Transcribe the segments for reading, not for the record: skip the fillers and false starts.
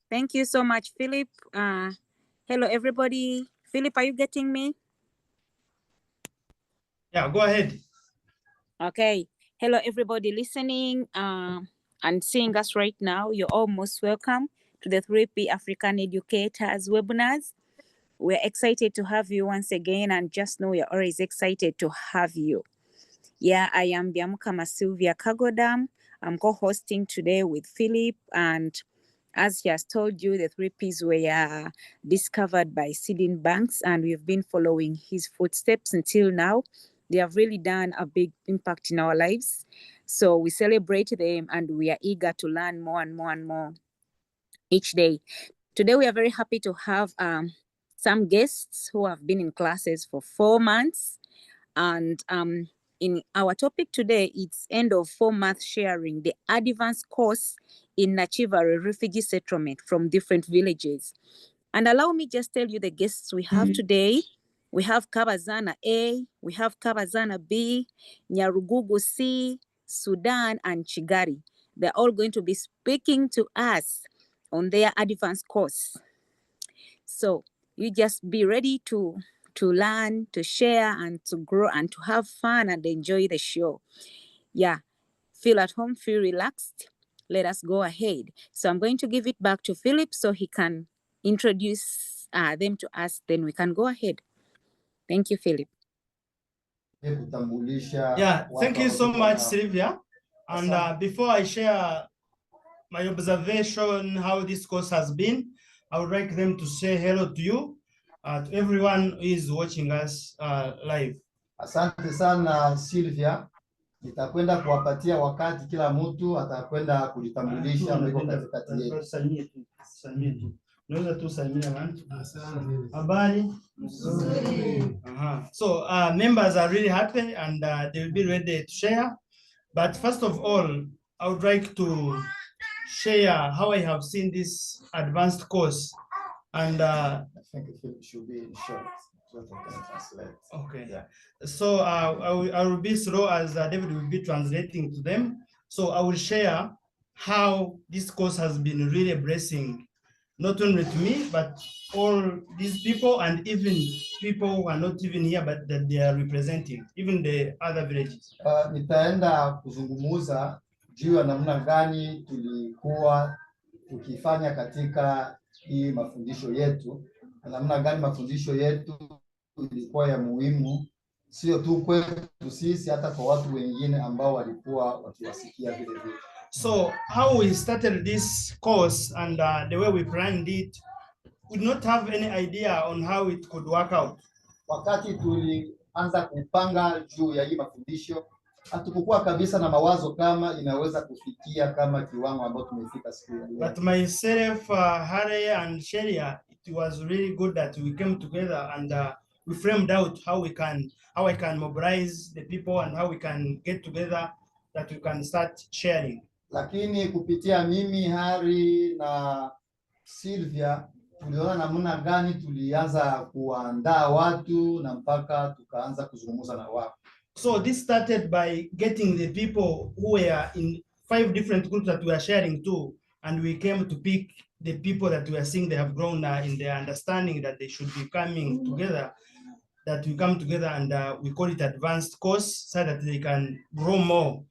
Thank you so much, Philip. Hello, everybody. Philip, are you getting me? Yeah, go ahead. Okay. Hello, everybody listening and seeing us right now. You're all most welcome to the 3P African Educators webinars. We're excited to have you once again, and just know we're always excited to have you. Yeah, I am Biamukama Sylvia Kagodam. I'm co-hosting today with Philip, and as he has told you, the 3Ps were discovered by Seeding Banks, and we've been following his footsteps until now. They have really done a big impact in our lives. So we celebrate them, and we are eager to learn more and more and more each day. Today, we are very happy to have some guests who have been in classes for 4 months. And in our topic today, it's end of 4-month sharing, the advanced course in Nakivale refugee settlement from different villages. And allow me just tell you the guests we have today. We have Kabazana A, we have Kabazana B, Nyarugugu C, Sudan, and Chigari. They're all going to be speaking to us on their advanced course. So you just be ready to learn, to share, and to grow, and to have fun and enjoy the show. Yeah, feel at home, feel relaxed. Let us go ahead. So I'm going to give it back to Philip so he can introduce them to us. Then we can go ahead. Thank you, Philip. Yeah, thank you so much, Sylvia. And before I share my observation, how this course has been, I would like them to say hello to you, to everyone who is watching us live. Asante sana Sylvia, nitakwenda kuwapatia wakati, kila mtu atakwenda kujitambulisha mbele katikati yetu. Unaweza tu salimia watu. Habari? So members are really happy and they will be ready to share. But first of all, I would like to share how I have seen this advanced course. And I think it should be short. Okay. Yeah. So I will be slow as David will be translating to them. So I will share how this course has been really a blessing, not only to me, but all these people and even people who are not even here, but that they are representing, even the other villages. Nitaenda kuzungumuza juu ya namna gani tulikuwa tukifanya katika hii mafundisho yetu, na namna gani mafundisho yetu ilikuwa ya muhimu, sio tu kwetu sisi, hata kwa watu wengine ambao walikuwa wakiwasikia vile vile. So how we started this course and the way we planned it, we did not have any idea on how it could work out. Wakati tulianza kupanga juu ya hii mafundisho, hatukukuwa kabisa na mawazo kama inaweza kufikia kama kiwango ambacho tumefika siku ya leo. But myself, Shailia and Shailia, it was really good that we came together and we framed out how I can mobilize the people and how we can get together that we can start sharing. Lakini kupitia mimi, Hari na Sylvia, tuliona namna gani tulianza kuandaa watu na mpaka tukaanza kuzungumza na wao. So this started by getting the people who were in 5 different groups that we are sharing to, and we came to pick the people that we are seeing they have grown in their understanding that they should be coming together, that we come together and we call it advanced course so that they can grow more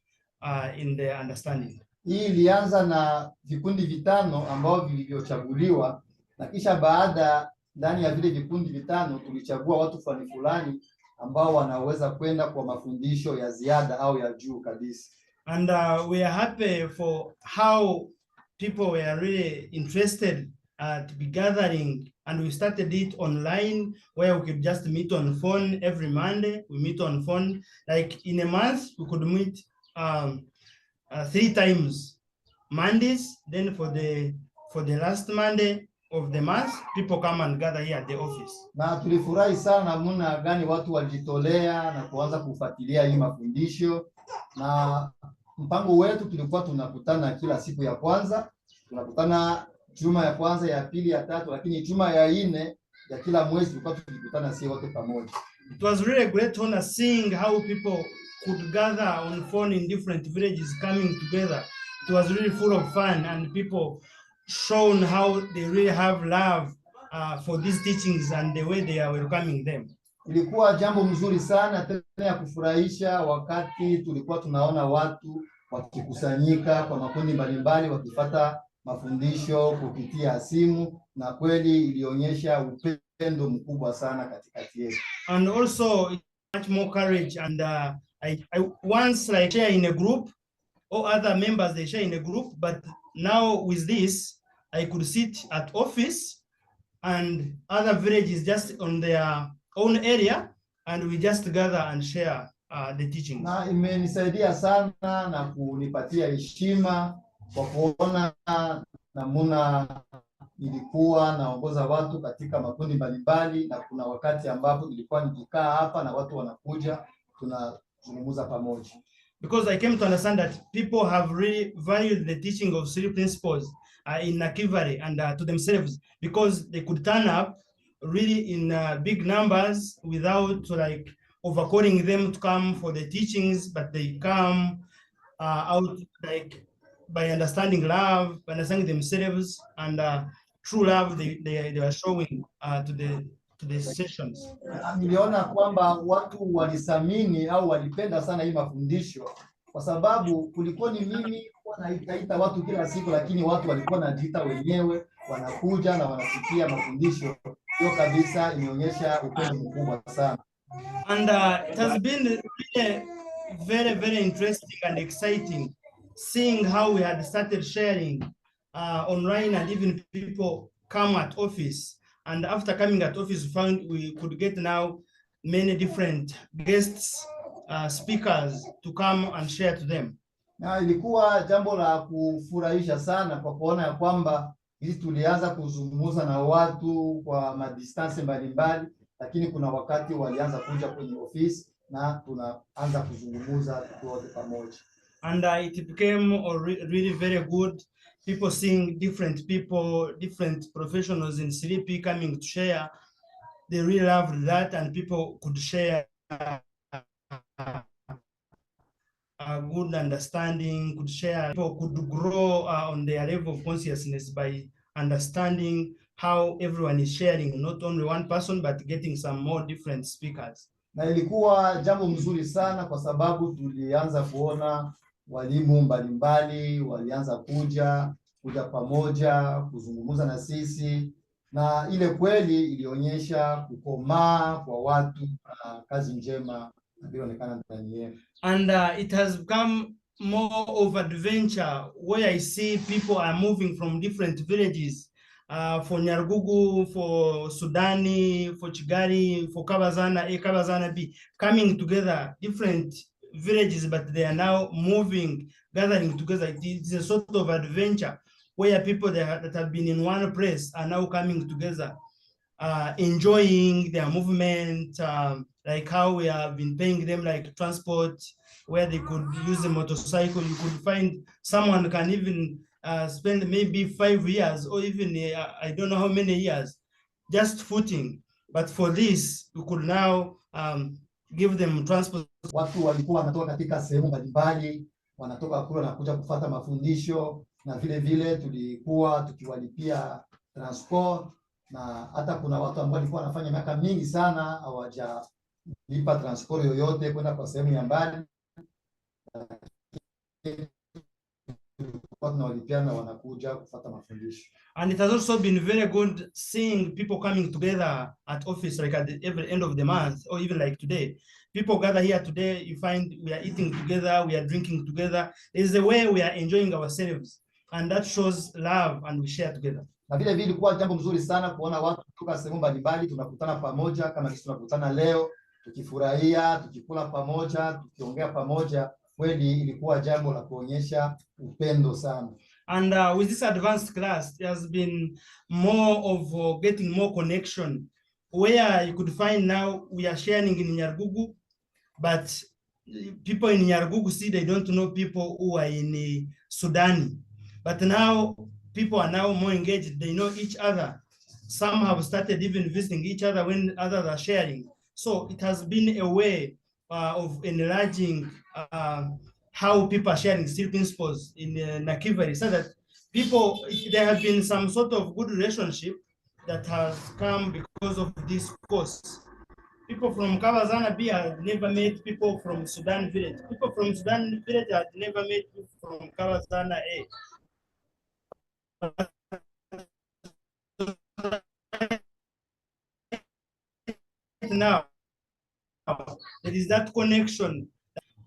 in their understanding. Hii ilianza na vikundi vitano ambao vilivyochaguliwa, na kisha baada ndani ya vile vikundi vitano tulichagua watu fulani ambao wanaweza kwenda kwa mafundisho ya ziada au ya juu kabisa. And we are happy for how people were really interested to be gathering, and we started it online where we could just meet on phone every Monday. We meet on phone, like in a month we could meet 3 times Mondays. Then for the last Monday of the month, people come and gather here at the office. Na tulifurahi sana namna gani watu walijitolea na kuanza kufuatilia hii mafundisho, na mpango wetu tulikuwa tunakutana kila siku ya kwanza, tunakutana juma ya kwanza, ya pili, ya tatu, lakini juma ya 4 ya kila mwezi tulikuwa tukikutana sisi wote pamoja. It was really a great honor seeing how people could gather on phone in different villages coming together. It was really full of fun and people shown how they really have love for these teachings and the way they are welcoming them. Ilikuwa jambo mzuri sana tena ya kufurahisha wakati tulikuwa tunaona watu wakikusanyika kwa makundi mbalimbali wakifata mafundisho kupitia simu, na kweli ilionyesha upendo mkubwa sana katikati yetu. And also much more courage, and I once like share in a group, or other members they share in a group, but now with this I could sit at office and other villages just on their own area, and we just gather and share the teachings. Na imenisaidia sana na kunipatia heshima kwa kuona namuna nilikuwa naongoza watu katika makundi mbalimbali, na kuna wakati ambapo nilikuwa nikikaa hapa na watu wanakuja tunazungumza pamoja. Because I came to understand that people have really valued the teaching of 3 principles in Nakivale and to themselves, because they could turn up really in big numbers without like overcalling them to come for the teachings, but they come out like by understanding love, by understanding themselves, and true love they are showing to the sessions. Niliona kwamba watu walithamini au walipenda sana hii mafundisho, kwa sababu kulikuwa ni mimi naita watu kila siku, lakini watu walikuwa najiita wenyewe, wanakuja na wanasikia mafundisho. Hiyo kabisa imeonyesha upendo mkubwa sana. And it has been really very, very interesting and exciting seeing how we had started sharing online, and even people come at office. And after coming at office, we found we could get now many different guests, speakers to come and share to them. Na ilikuwa jambo la kufurahisha sana kwa kuona ya kwamba hizi tulianza kuzungumza na watu kwa madistance mbalimbali, lakini kuna wakati walianza kuja kwenye ofisi na tunaanza kuzungumza tukiwa pamoja. And it became really very good. People seeing different people, different professionals in 3P coming to share. They really loved that, and people could share a good understanding, could share, people could grow on their level of consciousness by understanding how everyone is sharing, not only one person, but getting some more different speakers. Na ilikuwa jambo mzuri sana kwa sababu tulianza kuona walimu mbalimbali walianza kuja pamoja kuzungumza na sisi, na ile kweli ilionyesha kukomaa kwa watu na kazi njema ilionekana ndani yetu. And it has become more of adventure, where I see people are moving from different villages, for Nyargugu, for Sudani, for Chigari, for Kabazana A, Kabazana B, coming together, different villages, but they are now moving, gathering together. It is a sort of adventure where people that have been in one place are now coming together, enjoying their movement, like how we have been paying them like transport, where they could use a motorcycle. You could find someone can even spend maybe 5 years or even I don't know how many years just footing, but for this we could now give them transport. Watu walikuwa wanatoka katika sehemu mbalimbali, wanatoka kule na kuja kufuata mafundisho, na vile vile tulikuwa tukiwalipia transport, na hata kuna watu ambao walikuwa wanafanya miaka mingi sana hawajalipa transport yoyote kwenda kwa sehemu ya mbali, tunawalipiana wanakuja kufuata mafundisho. And it has also been very good seeing people coming together at office, like at every end of the month, or even like today. People gather here today, you find we are eating together, we are drinking together. There's a way we are enjoying ourselves, and that shows love, and we share together. Na vile vile ilikuwa jambo mzuri sana kuona watu kutoka sehemu mbalimbali tunakutana pamoja kama sisi tunakutana leo, tukifurahia, tukikula pamoja, tukiongea pamoja. Kweli ilikuwa jambo la kuonyesha upendo sana. And with this advanced class, there has been more of getting more connection, where you could find now we are sharing in Nyargugu, but people in Nyargugu see they don't know people who are in Sudan. But now people are now more engaged, they know each other. Some have started even visiting each other when others are sharing. So it has been a way of enlarging how people are sharing 3 principles in Nakivale, so that people, there have been some sort of good relationship that has come because of this course. People from Kawazana B had never met people from Sudan village. People from Sudan village had never met people from Kawazana A. Now, there is that connection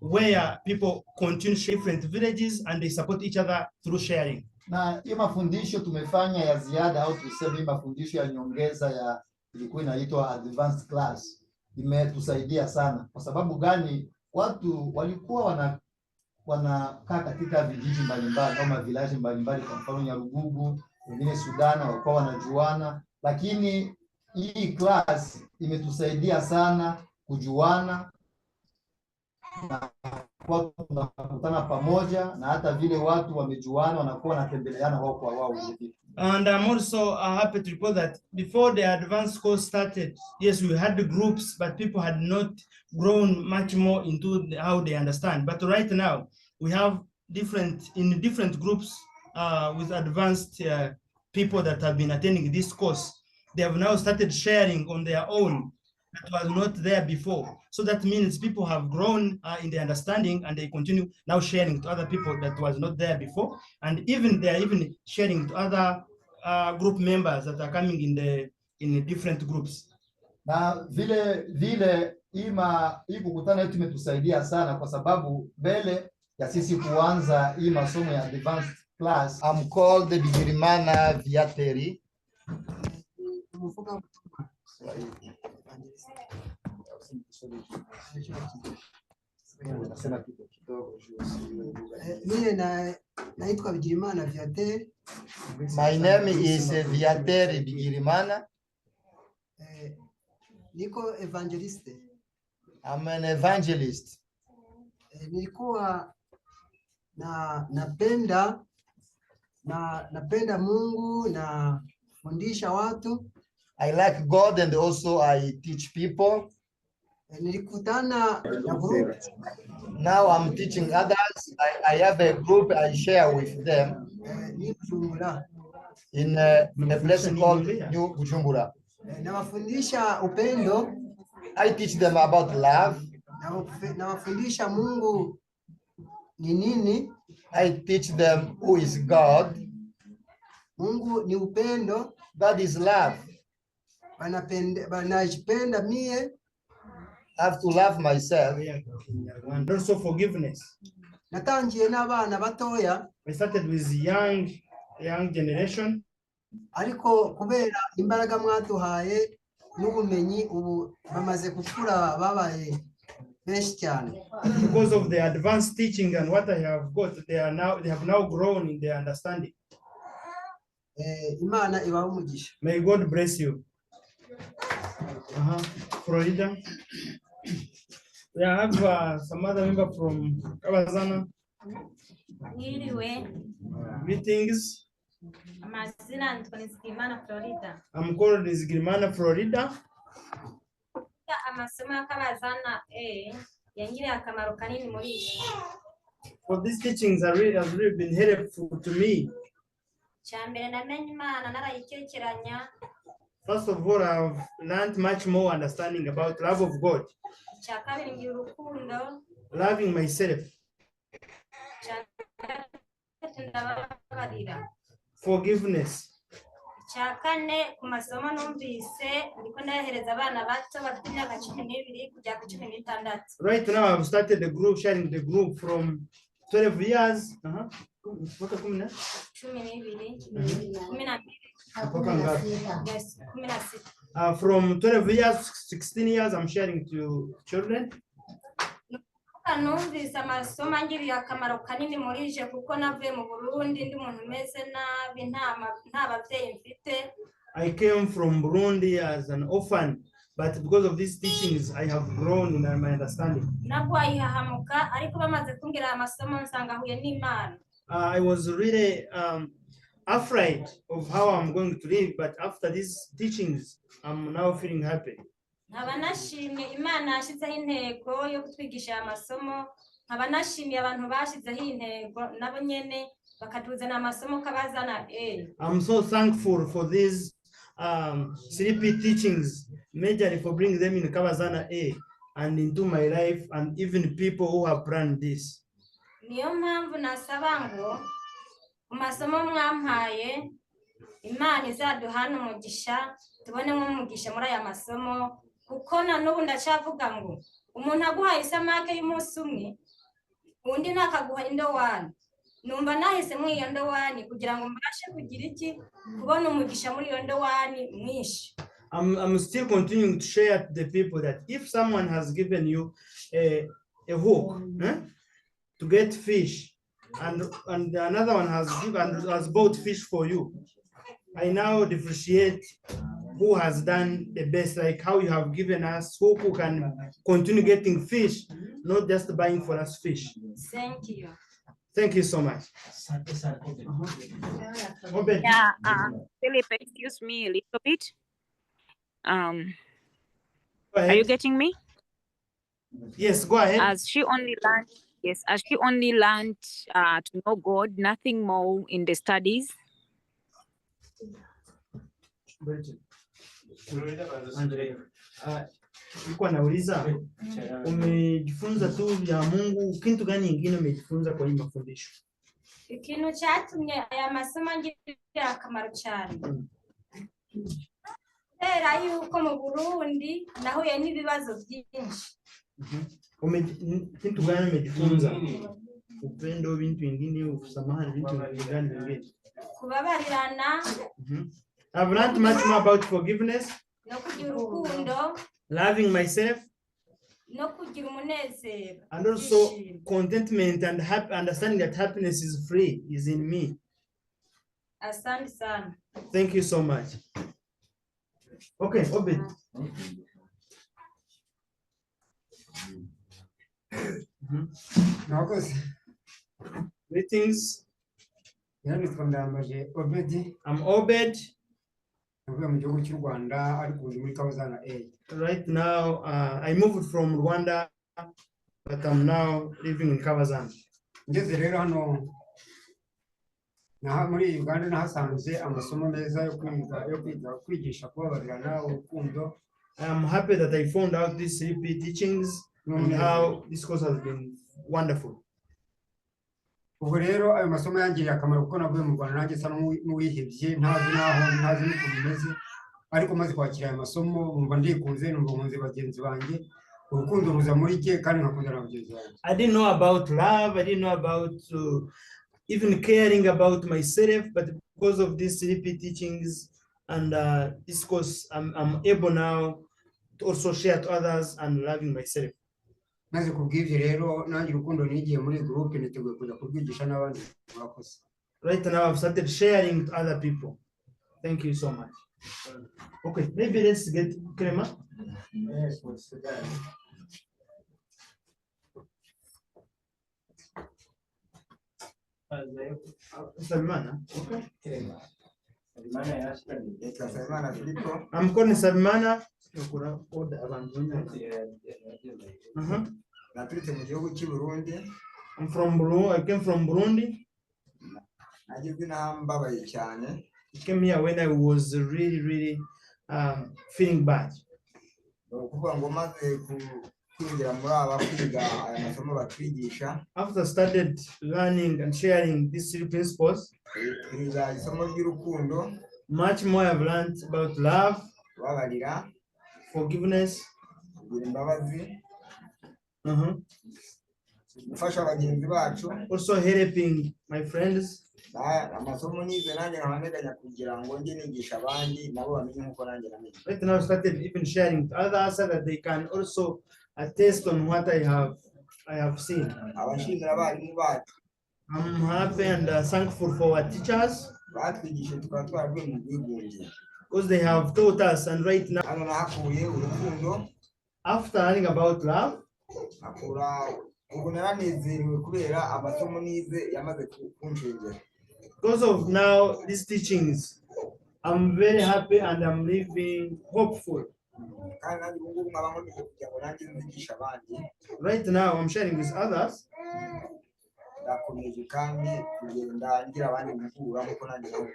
where people continue different villages and they support each other through sharing. Na hiyo mafundisho tumefanya ya ziada au tuseme mafundisho ya nyongeza ya ilikuwa inaitwa advanced class imetusaidia sana. Kwa sababu gani? Watu walikuwa wanakaa katika vijiji mbalimbali au mavilaji mbalimbali, kwa mfano Nyarugugu, wengine Sudan, walikuwa wanajuana, lakini hii class imetusaidia sana kujuana na watu wanakutana pamoja, na hata vile watu wamejuana wanakuwa wanatembeleana wao kwa wao. And I'm also happy to report that before the advanced course started, yes, we had the groups, but people had not grown much more into how they understand. But right now, we have different groups with advanced people that have been attending this course. They have now started sharing on their own that was not there before. So that means people have grown in their understanding, and they continue now sharing to other people that was not there before. And even they are even sharing to other group members that are coming in the different groups. Na vile hii kukutana yetu imetusaidia sana, kwa sababu mbele ya sisi kuanza hii masomo ya advanced class, I'm called the Bigirimana Viateri. My name is Viateri Bigirimana. Niko evangelist. I'm an evangelist. Nilikuwa napenda Mungu na fundisha watu. I like God and also I teach people. Nilikutana na group. Now I'm teaching others. I have a group I share with them in a place called New Bujumbura. Nawafundisha upendo. I teach them about love. Nawafundisha Mungu ni nini. I teach them who is God. Mungu ni upendo. God is love. Banajipenda mie. I have to love myself. And also forgiveness. Natangiye n'abana batoya. I started with young generation. Ariko kubera imbaraga mwaduhaye n'ubumenyi ubu bamaze gukura babaye benshi cyane. Because of the advanced teaching and what I have got, they have now grown in their understanding. Imana ibahe umugisha. May God bless you. Florida. We have some other member from Kawazana. Greetings. I'm called Nizigimana, Florida. For these teachings have really been helpful to me. First of all, I've learned much more understanding about love of God. Loving myself. Forgiveness. Right now, I've started the group, sharing the group from 12 years. From 12 years, 16 years, I'm sharing to children. Numvise amasomo angiriye akamaro kanini muri je kuko navuye mu Burundi ndi umuntu meze nabi nta bavyeyi mfite. I came from Burundi as an orphan, but because of these teachings I have grown in my understanding. Nagwayihahamuka ariko bamaze kungira amasomo nsanga huye n'Imana. I was really afraid of how I'm going to live, but after these teachings I'm now feeling happy. Nkabanashimye Imana yashizeho intego yo kutwigisha amasomo, nkabanashimye abantu bashizeho intego nabo nyene bakatuzana amasomo kabazana A. I'm so thankful for these 3P teachings, majorly for bringing them in Kawazana A and into my life, and even people who have planned this. Niyo mpamvu nasaba ngo mu masomo mwampaye Imana izaduhana umugisha tubone nk'umugisha muri aya masomo kuko na n'ubu ndacavuga ngo umuntu aguhaye isamake y'umunsi umwe undi nakaguha indowani numva nahise mwiyo ndowani kugira ngo mbashe kugira iki kubona umugisha muri iyo ndowani mwinshi. I'm still continuing to share to the people that if someone has given you a hook to get fish, and another one has bought fish for you, I now differentiate who has done the best, like how you have given us, who can continue getting fish, not just buying for us fish. Thank you. Thank you so much. Yeah, Philip, excuse me a little bit. Are you getting me? Yes, go ahead. As she only learned to know God, nothing more in the studies. Nilikuwa nauliza umejifunza tu vya Mungu, kitu gani kingine umejifunza kwa hii mafundisho? Ikintu cyatumye aya masomo ngirira akamaro cyane era yuko mu Burundi nahuye n'ibibazo byinshi. Kitu gani umejifunza? Upendo, bintu vingine, usamahani, bintu gani vingine? Kubabarirana. I've learned much more about forgiveness, no kugira urukundo, loving myself, no kugira umunezero, and also contentment and understanding that happiness is free, is in me. Asante sana. Thank you so much. Okay, Obed. Greetings. I'm Obed. Right now, I moved from Rwanda, but I'm now living in Kawazana. I'm happy that I found out these 3P teachings and how this course has been wonderful. Ubu rero ayo masomo yangiriye akamaro kuko navuye mu Rwanda nanjye sa n'uwihebye ntazi naho ntazi n'uko bimeze, ariko maze kwakira ayo masomo umva ndikunze numva nkunze bagenzi banjye urukundo ruza muri ke kandi nkakunda na bagenzi banjye. I didn't know about love, I didn't know about even caring about myself, but because of these 3P teachings and this course, I'm able now to also share to others and loving myself. Maze kubw'ivyo rero nanjye urukundo nigiye muri group niteguye kuja kurwigisha n'abandi bakoze. Right now I've started sharing to other people. Thank you so much. Okay, maybe let's get Krema. Yes, what's the guy? Salmana. Okay. I'm calling Salmana. I'm from Burundi. I came from Burundi. I came here when I was really feeling bad. After I started learning and sharing these 3 principles, much more I've learned about love, forgiveness, also helping my friends. Right now I started even sharing to others so that they can also attest on what I have seen. I'm happy and thankful for our teachers because they have taught us, and right now after learning about love, because of now these teachings, I'm very happy and I'm living hopeful. Right now I'm sharing with others ndakomeje kandi kugenda ngira abandi mpugura nkuko nanjye nawe.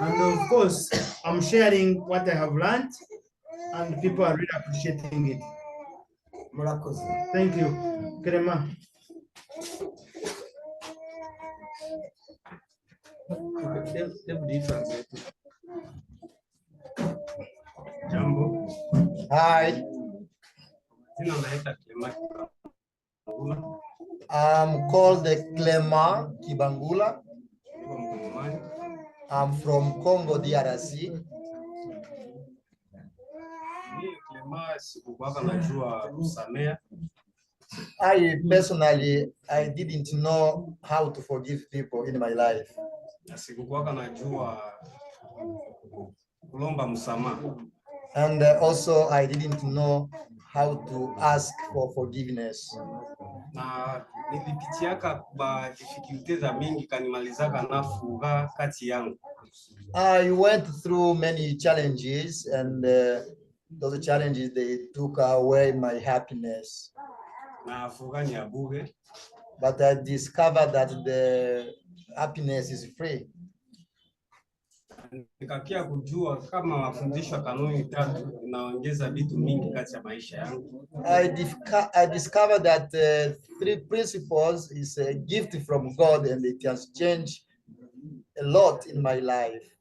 And of course, I'm sharing what I have learned, and people are really appreciating it. Murakoze. Thank you. Kerema. Jambo. Hi, Jina naitwa Clement. I'm called Clement Kibangula. Niko Mkongomani. I'm from Congo, DRC. Mimi Clement sikuwaka najua kusamea. I personally, I didn't know how to forgive people in my life. Na sikuwaka najua kulomba msamaha. And also, I didn't know how to ask for forgiveness. Na nilipitiaka ba difficulties za mingi kanimalizaka na furaha kati yangu. I went through many challenges, and those challenges, they took away my happiness. Na furaha ni ya bure. But I discovered that the happiness is free. Nikakia kujua kama mafundisho ya kanuni tatu inaongeza vitu mingi kati ya maisha yangu. I discovered that 3 principles is a gift from God, and it has changed a lot in my life.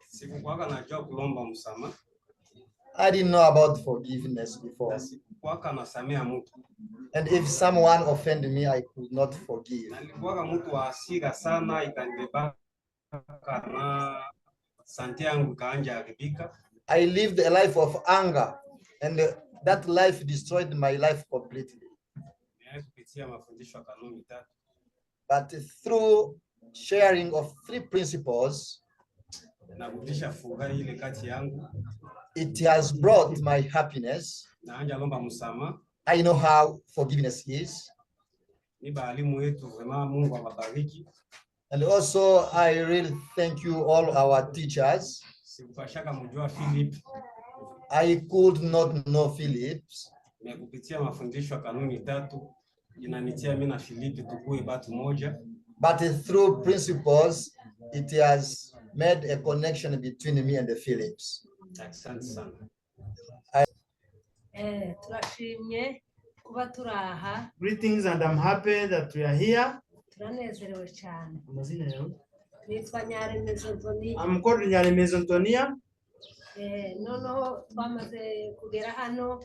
Sikuwaka najua kulomba msamaha. I didn't know about forgiveness before. Sikuwaka nasamea mtu. And if someone offended me, I could not forgive. Nilikuwaka mtu wa hasira sana, ikanibeba na sante yangu kaanja haribika. I lived a life of anger, and that life destroyed my life completely. Kupitia mafundisho ya kanuni tatu. But through sharing of 3 principles, na kurudisha furaha ile kati yangu, it has brought my happiness. Naanja lomba msamaha. I know how forgiveness is. Ni baalimu wetu wema, Mungu awabariki. And also, I really thank you, all our teachers. Sikupashaka mjua Philip. I could not know Phillips. Kupitia mafundisho ya kanuni tatu inanitia mimi na Philip tukue batu moja. But through principles, it has made a connection between me and the Phillips. Asante sana. Turashimye kuba turaha. Greetings, and I'm happy that we are here. Turanezerewe cyane. Amazina yawe? Nitwa Nyaremezo Antonia. I'm called Nyaremezo Antonia. Noneho twamaze kugera hano,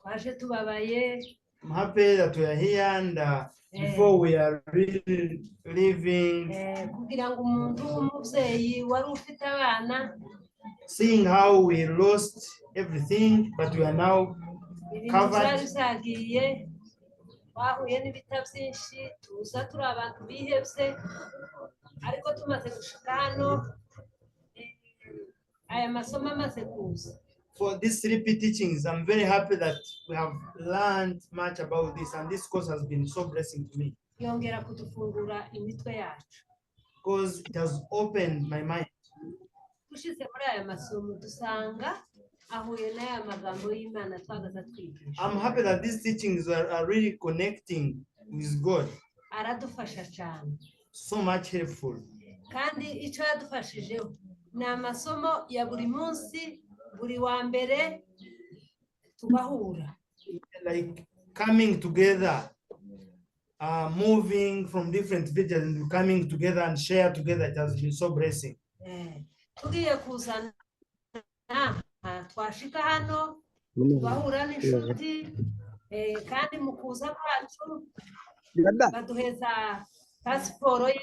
twaje tubabaye. I'm happy that we are here, and before we are really living, kugira ngo umuntu w'umubyeyi wari ufite abana, seeing how we lost everything, but we are now covered. Byagiye bahuye n'ibita byinshi, tuza turi abantu bihebye, ariko tumaze gushika hano aya masomo amaze kuza. For these 3P teachings, I'm very happy that we have learned much about this, and this course has been so blessing to me. Yongera kudufungura imitwe yacu. Because it has opened my mind. Ushize muri aya masomo dusanga ahuye n'aya magambo y'Imana twagaza twigisha. I'm happy that these teachings are really connecting with God. Aradufasha cyane. So much helpful. Kandi icyo yadufashijeho ni amasomo ya buri munsi, buri wa mbere tugahura. Like coming together, moving from different villages and coming together and share together, it has been so blessing. Tugiye kuzana twashika hano bahura n'inshuti, kandi mu kuza kwacu baduheza passport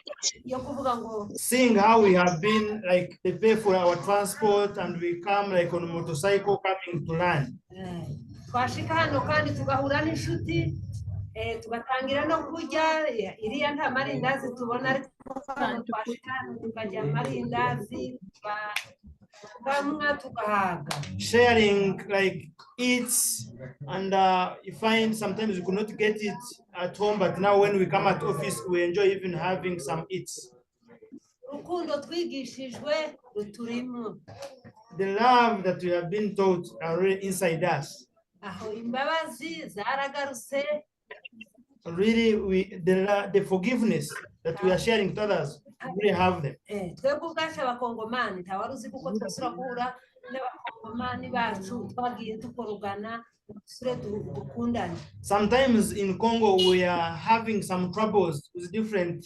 yo kuvuga ngo, seeing how we have been, like, they pay for our transport and we come like on a motorcycle coming to learn. Twashika hano kandi tugahura n'inshuti, tugatangira no kurya iriya nta marindazi tubona, ariko twashika hano tukajya marindazi bamwe tugahaga. Sharing like eats, and you find sometimes you could not get it at home, but now when we come at office we enjoy even having some eats. Rukundo twigishijwe ruturimo. The love that we have been taught are really inside us. Aho imbabazi zaragarutse, really the forgiveness that we are sharing to others, we really have them. Twebwe ubwacu abakongomani ntawari uzi kuko twasura guhura n'abakongomani bacu twagiye dukorugana dusure dukundane. Sometimes in Congo we are having some troubles with different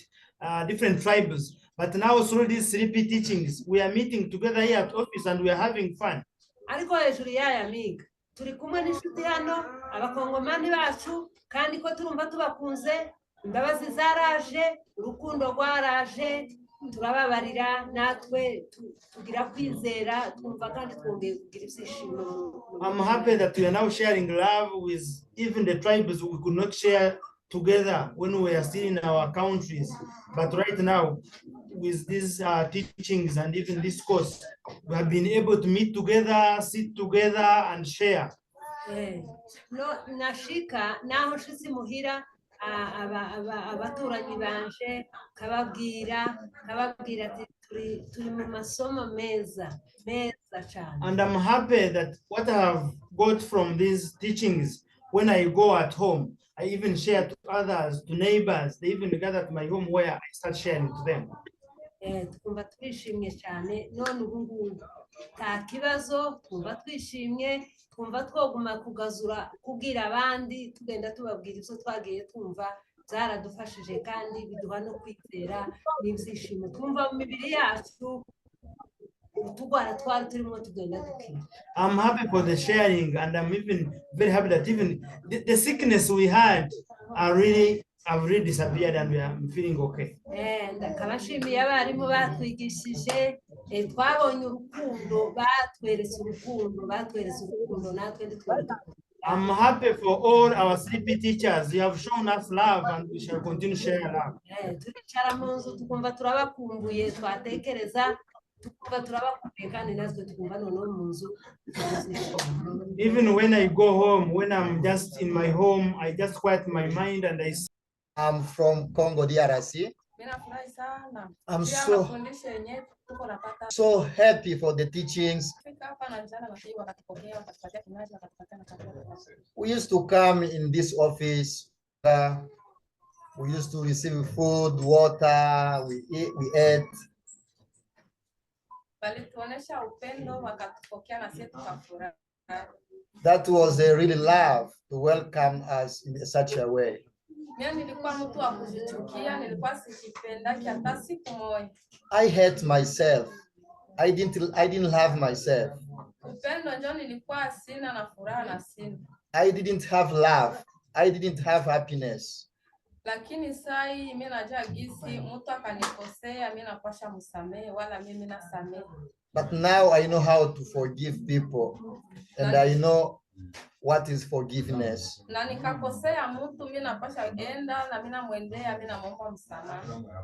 tribes, but now through these 3P teachings we are meeting together here at office and we are having fun. Ariko hejuru y'aya miga turi kumwe n'inshuti hano abakongomani bacu kandi ko turumva tubakunze, imbabazi zaraje, urukundo rwaraje, turababarira natwe tugira kwizera twumva kandi twongeye kugira ibyishimo. I'm happy that we are now sharing love with even the tribes we could not share together when we are still in our countries, but right now with these teachings and even this course we have been able to meet together, sit together and share. No nashika naho nshitsi muhira abaturanyi banje kababwira ati turi mu masomo meza cyane. And I'm happy that what I have got from these teachings, when I go at home, I even share to others, to neighbors. They even gather at my home where I start sharing to them. Twumva twishimye cyane none ubu ngubu nta kibazo, twumva twishimye, twumva twoguma kugazura kubwira abandi tugenda tubabwira ibyo twagiye twumva zaradufashije kandi biduha no kwizera n'ibyishimo twumva mu mibiri yacu utugwara twari turimo tugenda dukira. I'm happy for the sharing, and I'm even very happy that even the sickness we had have really disappeared and we are feeling okay. Ndakabashimiye abarimu batwigishije, twabonye urukundo, batweretse urukundo natwe nditwara. I'm happy for all our 3P teachers. You have shown us love and we shall continue sharing love. Turicara mu nzu tukumva turabakumbuye, twatekereza tukumva turabakumbuye kandi natwe tukumva noneho mu nzu. Even when I go home, when I'm just in my home, I just quiet my mind and I'm from Congo, DRC. I'm so happy for the teachings. We used to come in this office. We used to receive food, water, we ate. That was a really love to welcome us in such a way. I hate myself. I didn't love myself. I didn't have love. I didn't have happiness. But now I know how to forgive people, and I know what is forgiveness.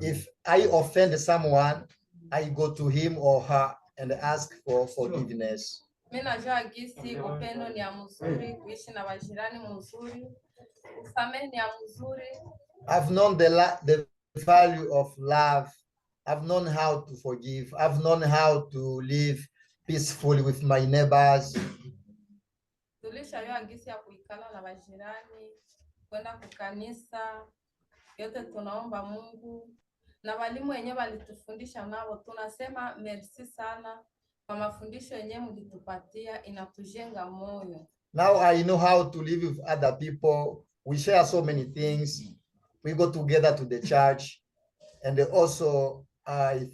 If I offend someone, I go to him or her and ask for forgiveness. I've known the value of love. I've known how to forgive. I've known how to live peacefully with my neighbors. Kwenda kukanisa yote tunaomba Mungu, na walimu wenyewe walitufundisha nao tunasema merci sana kwa mafundisho yenyewe mlitupatia, inatujenga moyo. Now I know how to live with other people. We share so many things. We go together to the church, and also I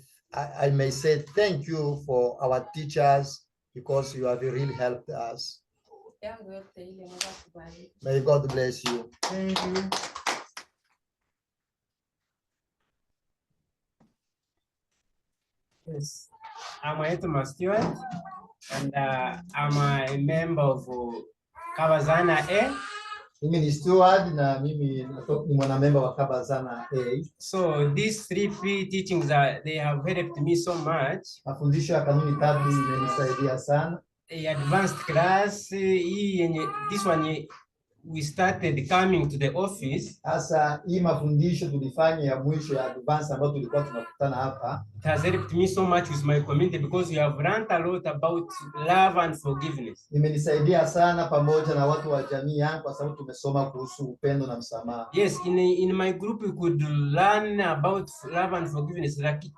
may say thank you for our teachers because you have really helped us. May God bless you. Thank you. Yes, I'm a Stewart, and I'm a member of Kabazana A. Mimi ni steward na mimi ni mwanamemba wa Kabazana A. So these 3P teachings they have helped me so much. Mafundisho ya kanuni tatu imenisaidia sana. A advanced class, this one we started coming to the office, Sasa hii mafundisho tulifanya ya mwisho ya advance ambayo tulikuwa tunakutana hapa, it has helped me so much with my community because we have learned a lot about love and forgiveness. imenisaidia sana pamoja na watu wa jamii yangu kwa sababu tumesoma kuhusu upendo na msamaha. Yes, in my group we could learn about love and forgiveness, like,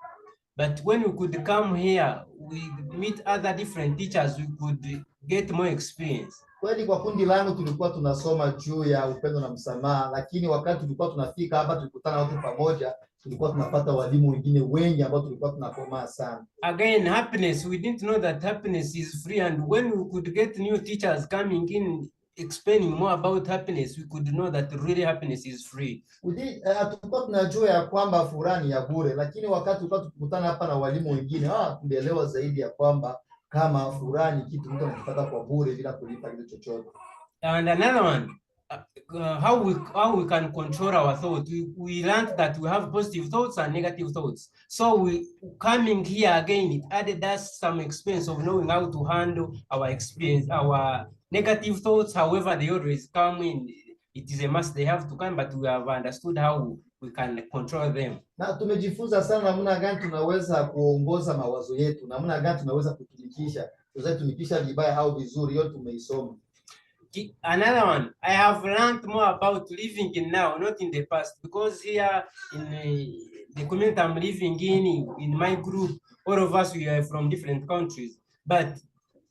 but when we could come here, we meet other different teachers, we could get more experience. Kweli kwa kundi langu tulikuwa tunasoma juu ya upendo na msamaha, lakini wakati tulikuwa tunafika hapa tulikutana watu pamoja, tulikuwa tunapata walimu wengine wengi ambao tulikuwa tunakomaa sana. Again, happiness, we didn't know that happiness is free, and when we could get new teachers coming in explaining more about happiness, we could know that really happiness is free. Tulikuwa tunajua ya kwamba furaha ni ya bure, lakini wakati tulikuwa tukikutana hapa na walimu wengine, tulielewa zaidi ya kwamba kama furaha ni kitu mtu anakipata kwa bure bila kulipa kitu chochote. And another one, how we can control our thoughts. We learned that we have positive thoughts and negative thoughts. So we coming here again, it added us some experience of knowing how to handle our experience, our negative thoughts. However, they always come in. It is a must, they have to come, but we have understood how we can control them. Na tumejifunza sana namna gani tunaweza kuongoza mawazo yetu, namna gani tunaweza kutumikisha vibaya au vizuri, yote tumeisoma. Another one, I have learned more about living in now, not in the past, because here in the community I'm living in my group, all of us, we are from different countries, but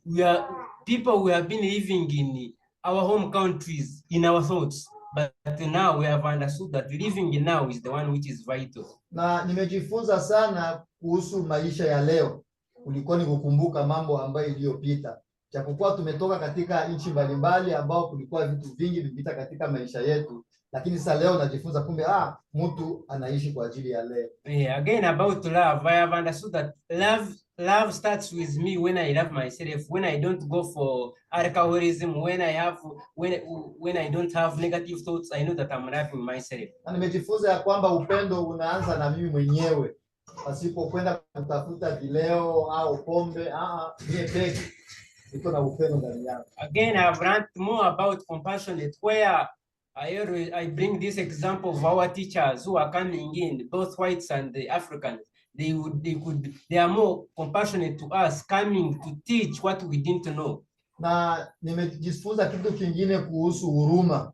we are people who have been living in our home countries, in our thoughts, but now we have understood that living in now is the one which is vital. Na nimejifunza sana kuhusu maisha ya leo, kulikuwa ni kukumbuka mambo ambayo iliyopita. Japokuwa tumetoka katika nchi mbalimbali ambao kulikuwa vitu vingi vipita katika maisha yetu, lakini sasa leo najifunza kumbe mtu anaishi kwa ajili ya leo. Yeah, again about love, I have understood that love starts with me when I love myself, when I don't go for alcoholism, when I don't have negative thoughts, I know that I'm loving myself. Na nimejifunza ya kwamba upendo unaanza na mimi mwenyewe, pasipo kwenda kutafuta vileo au pombe, mimi pekee niko na upendo ndani yangu. Again, I have learned more about compassionate, where I bring this example of our teachers who are coming in, both whites and the Africans. They are more compassionate to us, coming to teach what we didn't know. Na nimejifunza kitu kingine kuhusu huruma,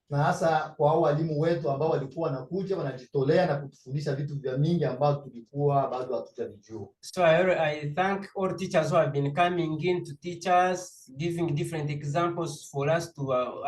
na hasa kwa walimu wetu ambao walikuwa wanakuja wanajitolea na kutufundisha vitu vya mingi ambao tulikuwa bado hatujavijua. So I thank all teachers who have been coming in to teach us, giving different examples for us to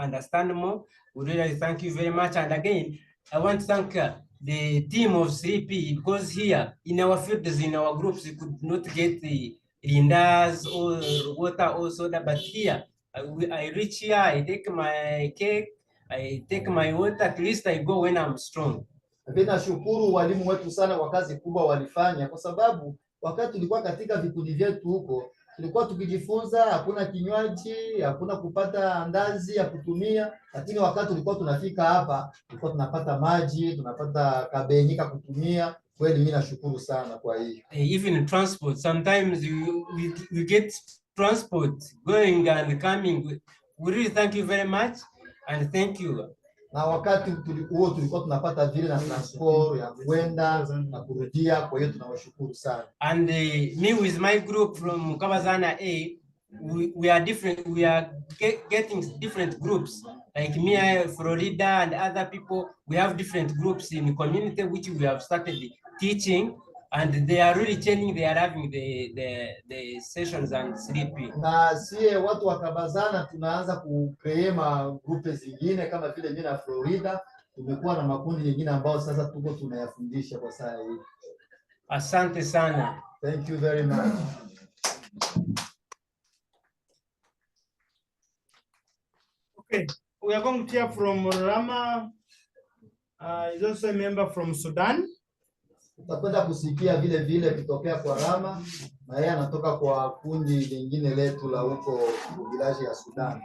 understand more. We really thank you very much. And again, I want to thank the team of 3P, because here in our fields, in our groups, we could not get the lindas or water or soda, but here I reach here, I take my cake, I take my water, at least I go when I'm strong. Nashukuru walimu wetu sana kwa kazi kubwa walifanya, kwa sababu wakati tulikuwa katika vikundi vyetu huko, tulikuwa tukijifunza, hakuna kinywaji, hakuna kupata andazi ya kutumia, lakini wakati tulikuwa tunafika hapa, tulikuwa tunapata maji, tunapata kabenyika kutumia. Kweli mimi nashukuru sana kwa hiyo. Even transport, sometimes we get transport going and coming. We really thank you very much and thank you. Na wakati huo tulikuwa tunapata vile na transport ya kwenda na kurudia, kwa hiyo tunawashukuru sana. And me with my group from Kabazana A, we are different, we are getting different groups. Like me, Florida, and other people, we have different groups in the community which we have started teaching, and they are really changing, they are having the sessions and 3P. Na sie watu wa Kabazana tunaanza kucreate group zingine kama vile mimi na Florida, tumekuwa na makundi mengine ambao sasa tuko tunayafundisha kwa saa hii. Asante sana. Thank you very much. Okay, we are going to hear from Rama. He's also a member from Sudan. Tutakwenda kusikia vile vile kutokea kwa Rama, na yeye anatoka kwa kundi lingine letu la huko village ya Sudan.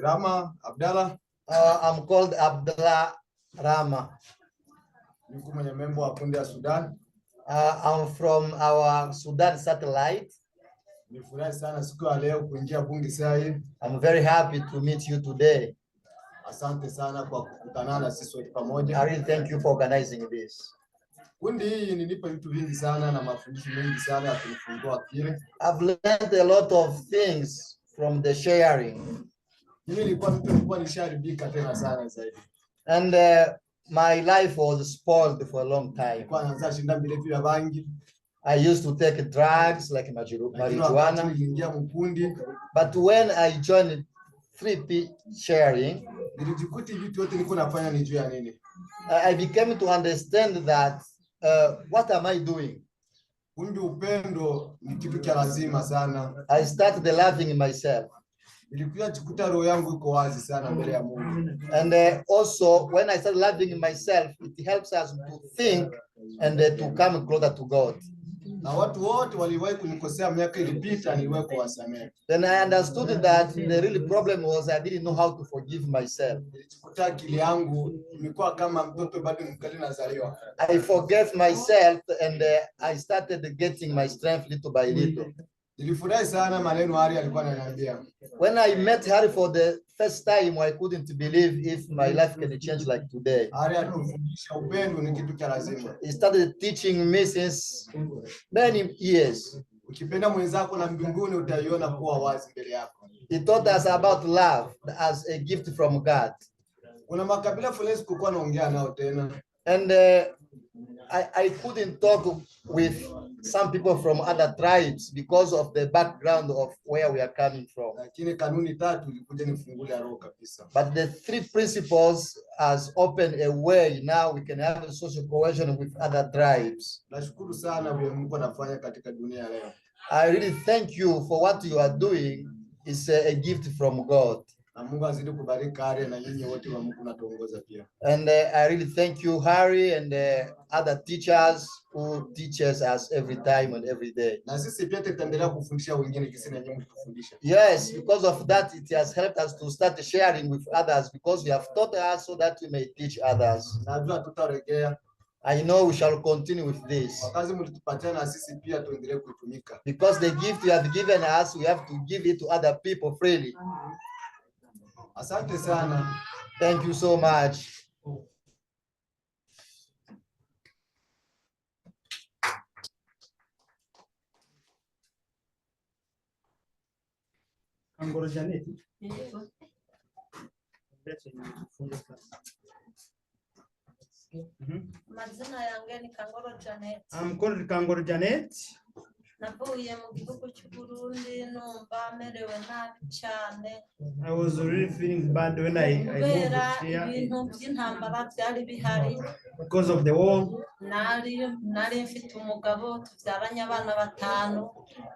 Rama Abdallah. I'm called Abdallah Rama. Niko mwenye member wa kundi ya Sudan. I'm from our Sudan satellite. Nifurahi sana siku ya leo kuingia bunge saa hii. I'm very happy to meet you today. Asante sana kwa kukutana na sisi wote pamoja. I really thank you for organizing this. Kundi hii nilipa vitu vingi sana na mafundisho mengi sana ya kunifungua akili. I've learned a lot of things from the sharing. Mimi nilikuwa nisharibika tena sana zaidi. And my life was spoiled for a long time. Kwa naanza shinda mirefu ya bangi. I used to take drugs like marijuana. But when I joined 3P sharing, I became to understand that what am I doing? I started loving myself. And also when I started loving myself, it helps us to think and to come closer to God. Then I understood that the real problem was I didn't know how to forgive myself. I forgave myself and I started getting my strength little by little. When I met Harry for the first time, I couldn't believe if my life can change like today. He started teaching me since many years. He taught us about love as a gift from God. And I couldn't talk with some people from other tribes because of the background of where we are coming from. But the 3 principles has opened a way. Now we can have a social cohesion with other tribes. I really thank you for what you are doing. It's a gift from God. And I really thank you, Harry, and other teachers who teaches us every time and every day. Yes, because of that, it has helped us to start sharing with others because we have taught us so that we may teach others. I know we shall continue with this. Because the gift you have given us, we have to give it to other people freely. Asante sana. Thank you so much. Mazina yangu ni Kangoro Janet. I'm called Kangoro Janet. Navuye mu gihugu cy'u Burundi numva merewe nabi cyane. I was really feeling bad when I moved here. Ibintu by'intambara byari bihari. Because of the war. Nari mfite umugabo tubyaranye abana 5.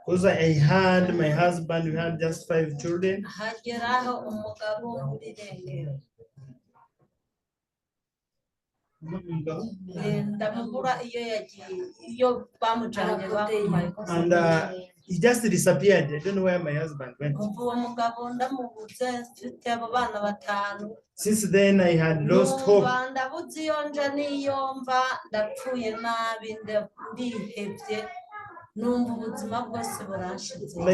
Because I had my husband, we had just 5 children. Hageraho umugabo muri rengero. And he just disappeared. I don't know where my husband went. Since then, I had lost hope. I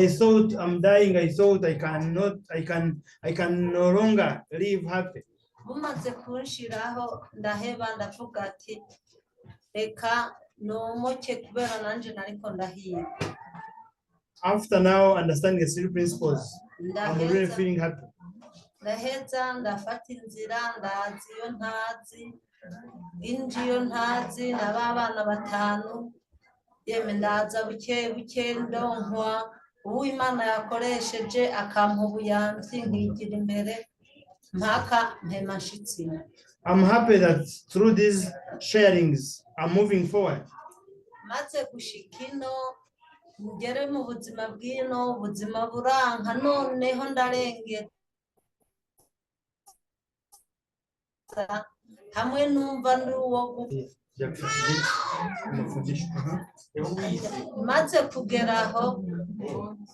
thought I'm dying. I thought I can no longer live happy. Bumaze kunshiraho ndaheba ndavuga ati reka nomoke kubera nanje nariko ndahiye. After now understanding the 3 principles, I'm really feeling happy. Ndaheza ndafata inzira ndaziyo ntazi injiyo ntazi nababana 5 yeme ndaza buke buke ndonkwa uwo Imana yakoresheje akampa ubuyanzi nkigira imbere. I'm happy that through these sharings, I'm moving forward. Maze gushikino ngere mu buzima bwino ubuzima buranka noneho ndarenge hamwe numva nduwo maze kugeraho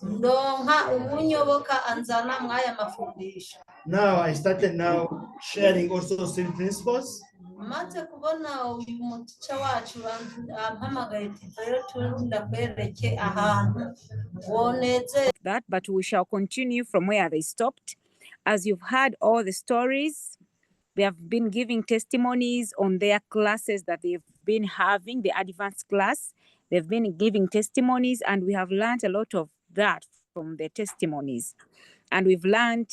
ndonka umunyoboka anzana mwaya mafundisho. Now I started sharing also 3 principles. maze kubona uyu mutica wacu ampamagaye rero ndakwereke ahantu woneze that, but we shall continue from where they stopped. As you've heard all the stories, they have been giving testimonies on their classes that they've been having, the advanced class. They've been giving testimonies, and we have learned a lot of that from the testimonies. And they've learned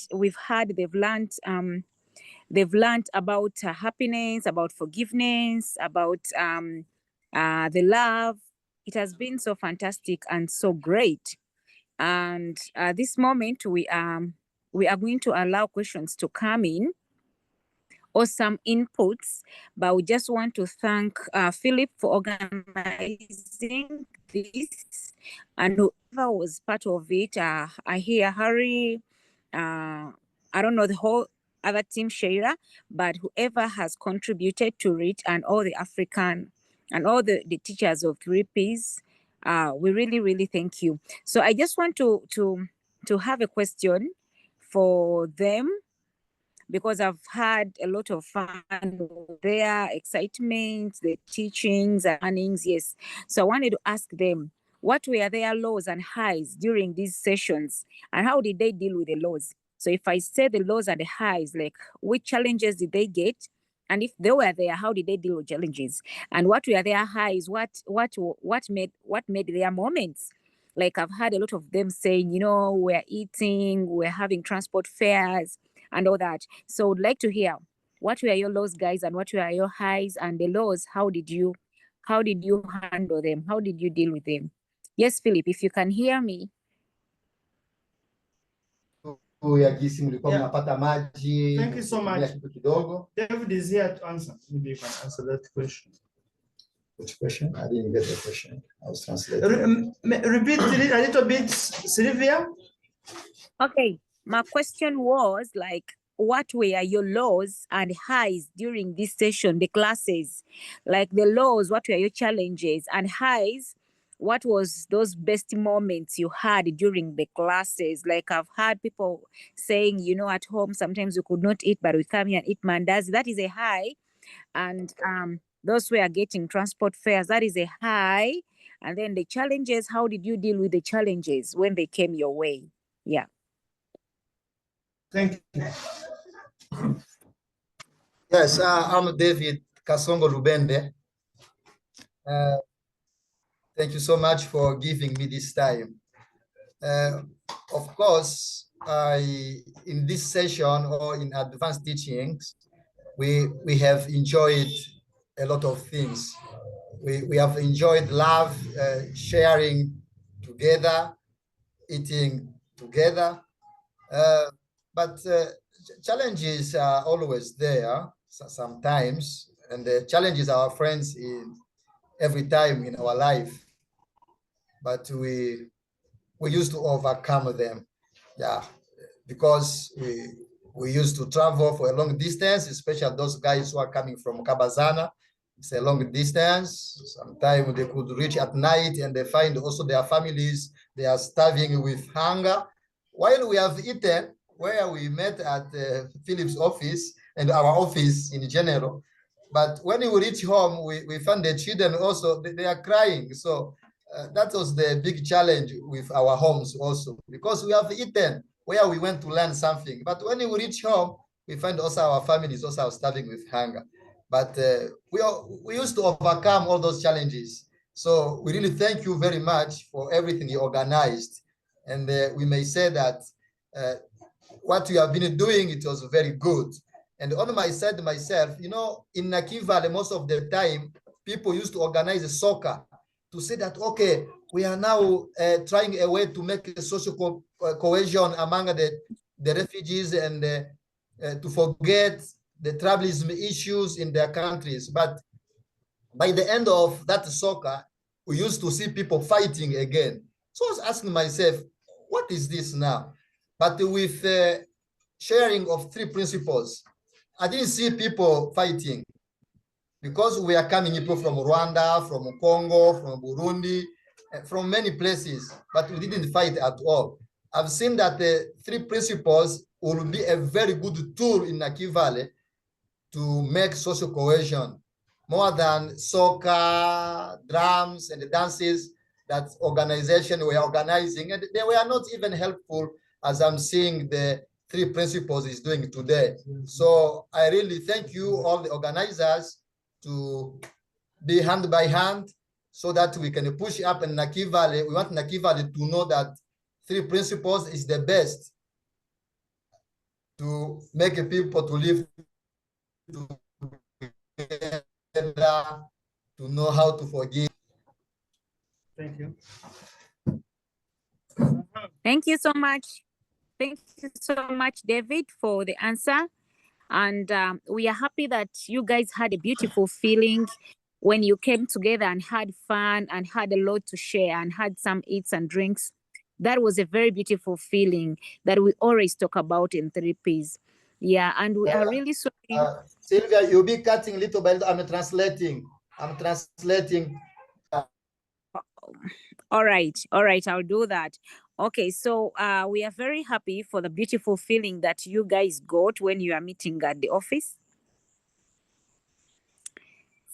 about happiness, about forgiveness, about the love. It has been so fantastic and so great. And at this moment, we are going to allow questions to come in or some inputs, but we just want to thank Philip for organizing this, and whoever was part of it. I hear Harry, I don't know the whole other team, Shailia, but whoever has contributed to it, and all the African and all the teachers of 3Ps, we really, really thank you. So I just want to have a question for them, because I've had a lot of fun, their excitement, the teachings and learnings. Yes. So I wanted to ask them, what were their lows and highs during these sessions, and how did they deal with the lows? So if I say the lows and the highs, like which challenges did they get? And if they were there, how did they deal with challenges? And what were their highs? What made their moments? Like I've had a lot of them saying, we're eating, we're having transport fares and all that. So I'd like to hear, what were your lows, guys, and what were your highs? And the lows, how did you handle them? How did you deal with them? Yes, Philip, if you can hear me. Ya jinsi mlikuwa mnapata maji. Thank you so much. Kitu kidogo. David is here to answer. Maybe you can answer that question. Which question? I didn't get the question. I was translating. Repeat a little bit, Sylvia. Okay, my question was like, what were your lows and highs during this session, the classes? Like the lows, what were your challenges? And highs, what was those best moments you had during the classes? Like I've heard people saying, at home, sometimes we could not eat, but we come here and eat mandazi. That is a high. And those who are getting transport fares, that is a high. And then the challenges, how did you deal with the challenges when they came your way? Yeah. Thank you. Yes, I'm David Kasongo Lubende. Thank you so much for giving me this time. Of course, in this session or in advanced teachings, we have enjoyed a lot of things. We have enjoyed love, sharing together, eating together. But challenges are always there sometimes, and the challenges are our friends in every time in our life. But we used to overcome them, yeah, because we used to travel for a long distance, especially those guys who are coming from Kabazana. It's a long distance. Sometimes they could reach at night and they find also their families, they are starving with hunger. While we have eaten, where we met at Philip's office and our office in general. But when we reach home, we found the children also, they are crying. So that was the big challenge with our homes also, because we have eaten where we went to learn something. But when we reach home, we find also our families also are starving with hunger. But we used to overcome all those challenges. So we really thank you very much for everything you organized. And we may say that what you have been doing, it was very good. And on my side myself, in Nakivale, most of the time, people used to organize a soccer to say that, okay, we are now trying a way to make a social cohesion among the refugees and to forget the tribalism issues in their countries. But by the end of that soccer, we used to see people fighting again. So I was asking myself, what is this now? But with sharing of 3 principles, I didn't see people fighting, because we are coming people from Rwanda, from Congo, from Burundi, from many places, but we didn't fight at all. I've seen that the 3 principles will be a very good tool in Nakivale to make social cohesion, more than soccer, drums, and the dances that organization were organizing. And they were not even helpful as I'm seeing the 3 principles is doing today. So I really thank you, all the organizers, to be hand by hand so that we can push up in Nakivale. We want Nakivale to know that 3 principles is the best to make people to live together, to know how to forgive. Thank you. Thank you so much. Thank you so much, David, for the answer. And we are happy that you guys had a beautiful feeling when you came together and had fun and had a lot to share and had some eats and drinks. That was a very beautiful feeling that we always talk about in 3Ps. Yeah, and we are really sorry. Sylvia, you'll be cutting little by little. I'm translating. I'm translating. All right, I'll do that. Okay, so we are very happy for the beautiful feeling that you guys got when you are meeting at the office.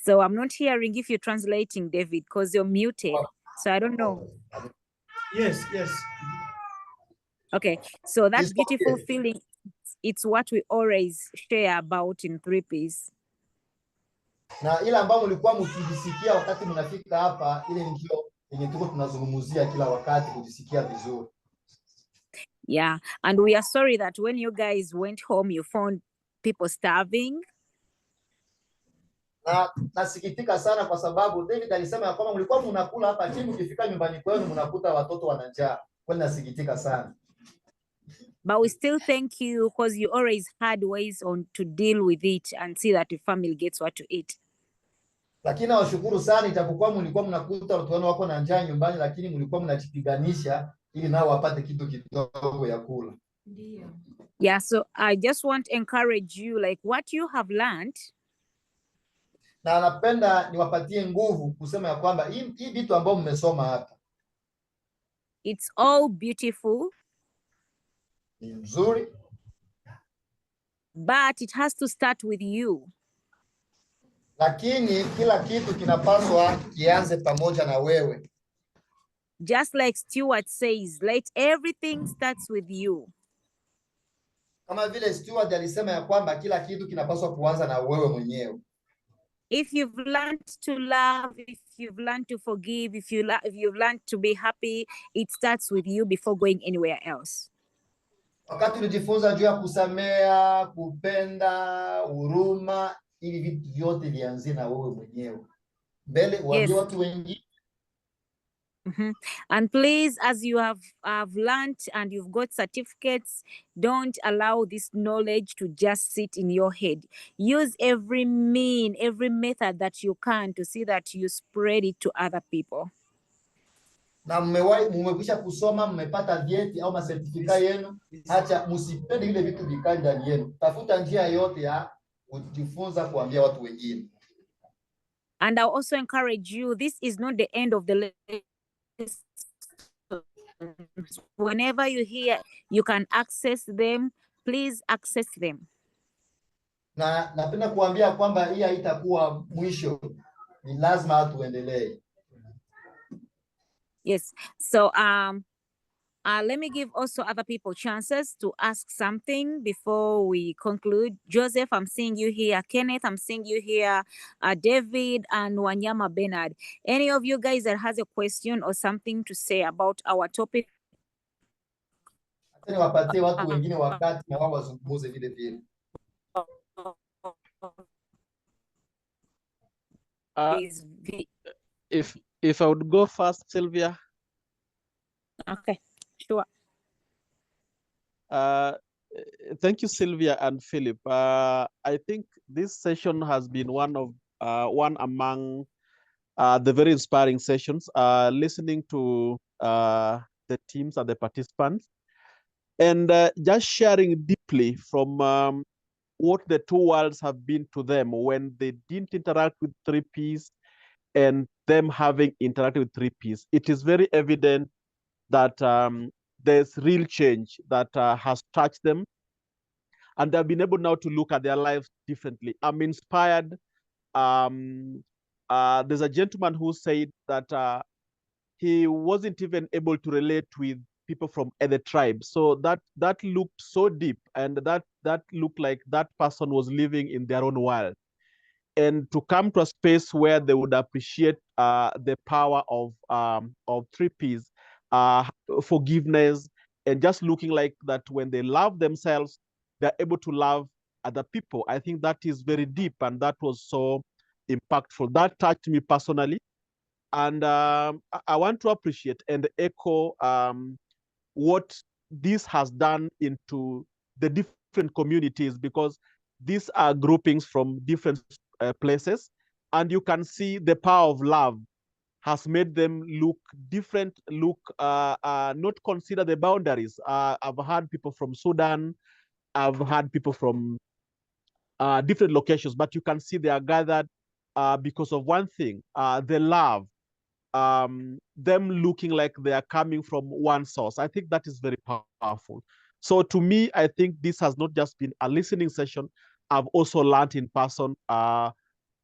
So I'm not hearing if you're translating, David, because you're muted. So I don't know. Yes, yes. Okay, so that It's beautiful okay. feeling, it's what we always share about in 3Ps. Na ile ambayo mlikuwa mkijisikia wakati mnafika hapa, ile ndio yenye tuko tunazungumzia kila wakati, kujisikia vizuri. Yeah, and we are sorry that when you guys went home, you found people starving. Na nasikitika sana kwa sababu David alisema ya kwamba mlikuwa mnakula hapa chini, mkifika nyumbani kwenu mnakuta watoto wana njaa. Kwani nasikitika sana. But we still thank you because you always had ways on to deal with it and see that the family gets what to eat. Lakini nawashukuru sana, itapokuwa mlikuwa mnakuta watu wenu wako na njaa nyumbani, lakini mlikuwa mnajipiganisha ili nao wapate kitu kidogo ya kula. Yeah, so I just want to encourage you, like what you have learned. Na napenda niwapatie nguvu kusema ya kwamba hii vitu ambavyo mmesoma hapa, it's all beautiful, ni nzuri, but it has to start with you. Lakini kila kitu kinapaswa kianze pamoja na wewe. Just like Stuart says, let everything starts with you. Kama vile Stuart alisema ya kwamba kila kitu kinapaswa kuanza na wewe mwenyewe. If you've learned to love, if you've learned to forgive, if you've learned to be happy, it starts with you before going anywhere else. Wakati ulijifunza juu ya kusamea, kupenda, huruma, ili vitu vyote vianzie na wewe mwenyewe. Mbele uambie watu wengine. And please, as you have learned and you've got certificates, don't allow this knowledge to just sit in your head. Use every method that you can to see that you spread it to other people. Na mmekwisha kusoma, mmepata vyeti au masertifika yenu, acha msipende ile vitu vikae ndani yenu. Tafuta njia yote ya kujifunza kuambia watu wengine. And I'll also encourage you, this is not the end of the lesson. Whenever you hear you can access them, please access them. Na napenda kuambia kwamba hii haitakuwa mwisho, ni lazima tuendelee. Yes, so let me give also other people chances to ask something before we conclude. Joseph, I'm seeing you here. Kenneth, I'm seeing you here. David and Wanyama Bernard. Any of you guys that has a question or something to say about our topic? Niwapatie watu wengine wakati na wao wazungumze vile vile. If I would go first, Sylvia. Okay, sure. Thank you, Sylvia and Philip. I think this session has been one among the very inspiring sessions. Listening to the teams and the participants, and just sharing deeply from what the two worlds have been to them when they didn't interact with 3Ps and them having interacted with 3Ps. It is very evident that there's real change that has touched them. and they've been able now to look at their lives differently. I'm inspired. There's a gentleman who said that he wasn't even able to relate with people from other tribes. So that looked so deep, and that looked like that person was living in their own world. And to come to a space where they would appreciate the power of 3Ps, forgiveness, and just looking like that when they love themselves, they're able to love other people. I think that is very deep, and that was so impactful. That touched me personally. And I want to appreciate and echo what this has done into the different communities, because these are groupings from different places, and you can see the power of love has made them look different, not consider the boundaries. I've had people from Sudan, I've had people from different locations, but you can see they are gathered because of one thing, the love, them looking like they are coming from one source. I think that is very powerful. So to me, I think this has not just been a listening session. I've also learned in person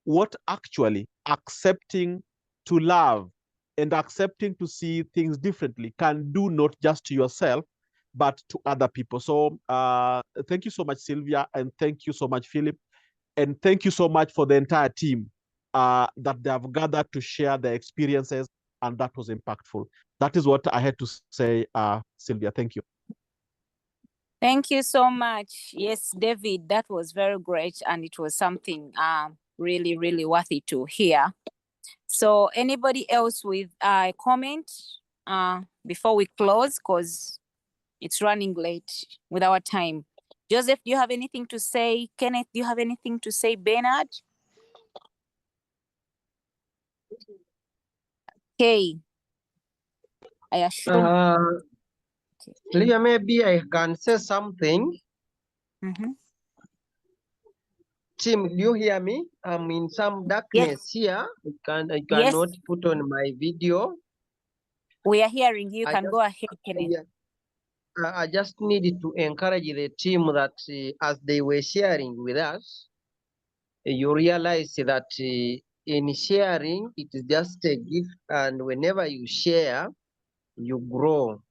what actually accepting to love and accepting to see things differently can do, not just to yourself, but to other people. So thank you so much, Sylvia, and thank you so much, Philip, and thank you so much for the entire team that they have gathered to share their experiences, and that was impactful. That is what I had to say, Sylvia. Thank you. Thank you so much. Yes, David, that was very great, and it was something really, really worthy to hear. So anybody else with a comment before we close, because it's running late with our time? Joseph, do you have anything to say? Kenneth, do you have anything to say? Bernard? Okay. I assume. Leah, maybe I can say something. Tim, do you hear me? I'm in some darkness here. I cannot put on my video. We are hearing you. You can go ahead, Kenneth. I just needed to encourage the team that as they were sharing with us, you realize that in sharing, it is just a gift, and whenever you share, you grow.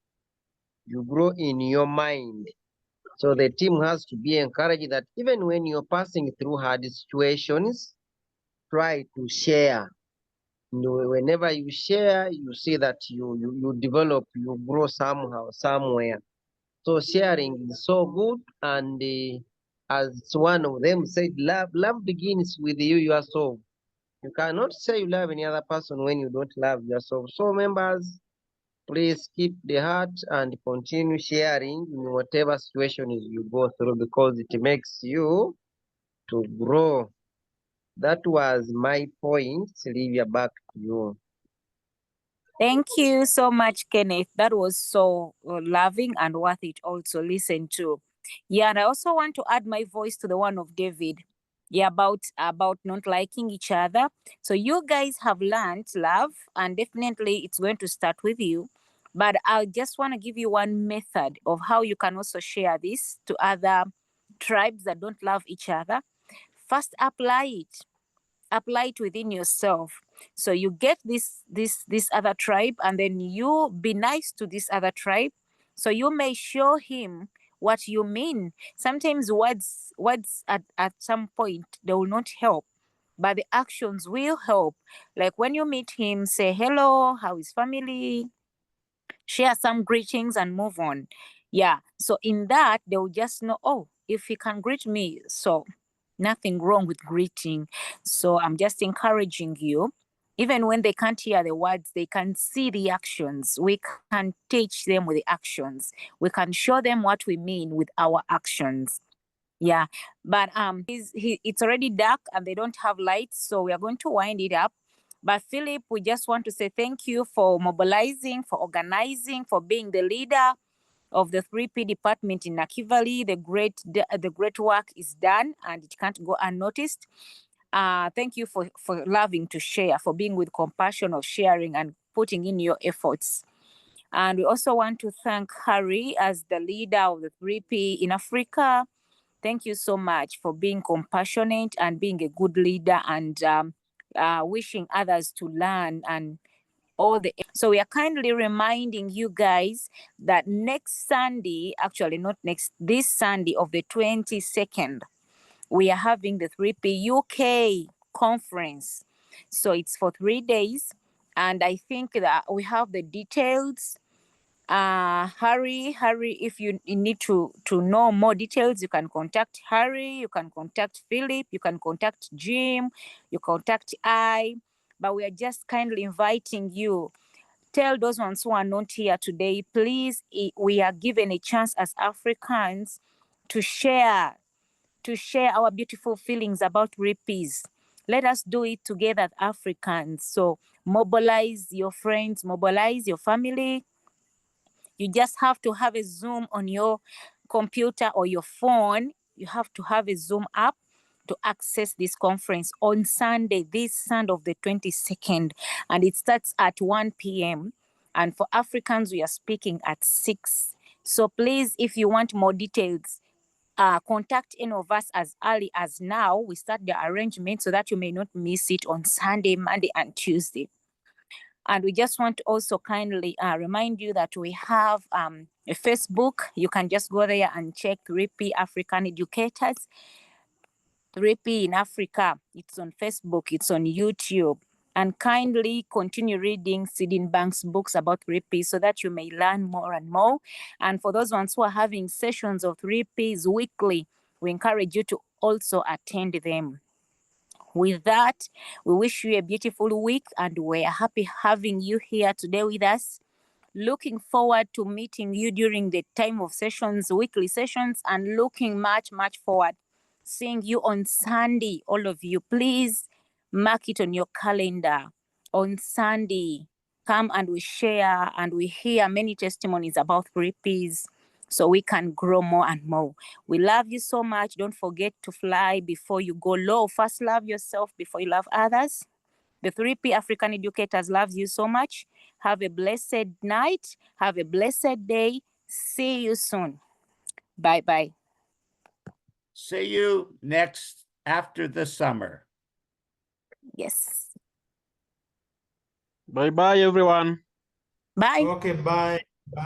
You grow in your mind. So the team has to be encouraged that even when you're passing through hard situations, try to share. Whenever you share, you see that you develop, you grow somehow, somewhere. So sharing is so good, and as one of them said, love begins with you yourself. You cannot say you love any other person when you don't love yourself. So members, please keep the heart and continue sharing in whatever situation you go through, because it makes you to grow. That was my point. Sylvia, back to you. Thank you so much, Kenneth. That was so loving and worth it also listen to. Yeah, and I also want to add my voice to the one of David. Yeah, about not liking each other. So you guys have learned love, and definitely it's going to start with you. But I just want to give you one method of how you can also share this to other tribes that don't love each other. First, apply it within yourself. So you get this other tribe, and then you be nice to this other tribe. So you may show him what you mean. Sometimes words at some point they will not help, but the actions will help. Like when you meet him, say hello, how is family? Share some greetings and move on. Yeah. So in that, they will just know, oh, if he can greet me, so nothing wrong with greeting. So I'm just encouraging you. Even when they can't hear the words, they can see the actions. We can teach them with the actions. We can show them what we mean with our actions. Yeah. But it's already dark and they don't have lights, so we are going to wind it up. But Philip, we just want to say thank you for mobilizing, for organizing, for being the leader of the 3P department in Nakivale. The great work is done and it can't go unnoticed. Thank you for loving to share, for being with compassion of sharing and putting in your efforts. And we also want to thank Harry as the leader of the 3P in Africa. Thank you so much for being compassionate and being a good leader and wishing others to learn and all the. So we are kindly reminding you guys that next Sunday, actually not next, this Sunday of the 22nd, we are having the 3P UK conference. So it's for 3 days. And I think that we have the details. Harry, if you need to know more details, you can contact Harry, you can contact Philip, you can contact Jim, you contact I. But we are just kindly inviting you. Tell those ones who are not here today, please, we are given a chance as Africans to share our beautiful feelings about 3Ps. Let us do it together as Africans. So mobilize your friends, mobilize your family. You just have to have a Zoom on your computer or your phone. You have to have a Zoom app to access this conference on Sunday, this Sunday of the 22nd, and it starts at 1 p.m. And for Africans, we are speaking at 6. So please, if you want more details, contact any of us as early as now. We start the arrangement so that you may not miss it on Sunday, Monday, and Tuesday. And we just want to also kindly remind you that we have a Facebook. You can just go there and check 3P African Educators. 3P in Africa. It's on Facebook. It's on YouTube. And kindly continue reading Sidin Bank's books about 3P so that you may learn more and more. And for those ones who are having sessions of 3Ps weekly, we encourage you to also attend them. With that, we wish you a beautiful week and we're happy having you here today with us. Looking forward to meeting you during the time of sessions, weekly sessions, and looking much forward seeing you on Sunday. All of you, please mark it on your calendar. On Sunday, come and we share and we hear many testimonies about 3Ps so we can grow more and more. We love you so much. Don't forget to fly before you go low. First, love yourself before you love others. The 3P African Educators loves you so much. Have a blessed night. Have a blessed day. See you soon. Bye-bye. See you next after the summer. Yes. Bye-bye, everyone. Bye. Okay, bye. Bye.